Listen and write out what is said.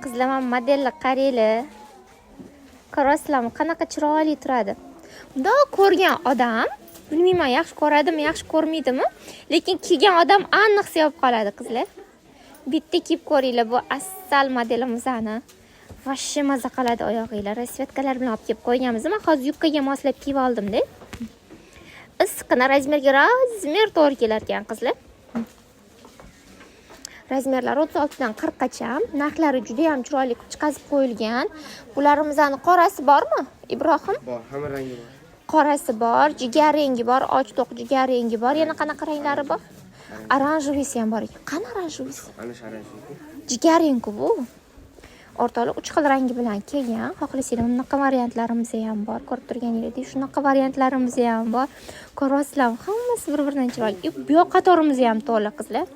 Qizlar, mana modelni qaranglar. Ko'rasizlarmi, qanaqa chiroyli turadi. Bundoq ko'rgan odam, bilmayman, yaxshi ko'radimi, yaxshi ko'rmaydimi, lekin kiygan odam aniq sevib qoladi, qizlar. Bitta kiyib ko'ringlar, bu asal modelimizani. Vashshe maza qiladi oyog'inglar. Rasvetkalar bilan olib kelib qo'yganmiz. Men hozir yubkaga moslab kiyib oldim-da. Issiqni razmer to'g'ri kelar ekan, qizlar. Razmerlar 36 dan 40 gacha. Narxlari juda ham chiroyli chiqazib qo'yilgan. Bularimizni qorasi bormi, Ibrohim? Bor, hamma rangi bor. Qorasi bor, jigar rengi bor, och to'q jigar rengi bor. Yana qanaqa ranglari bor? Oranjevisi ham bor ekan. Qani oranjevisi? Ana shu oranjevi. Jigar rengi bu. O'rtoqlik 3 xil rangi bilan kelgan. Xohlasanglar bunaqa variantlarimiz ham bor. Ko'rib turganingizdek, shunaqa variantlarimiz ham bor. Ko'ryapsizlarmi? Hammasi bir-biridan chiroyli. Bu yoq qatorimiz ham to'la, qizlar.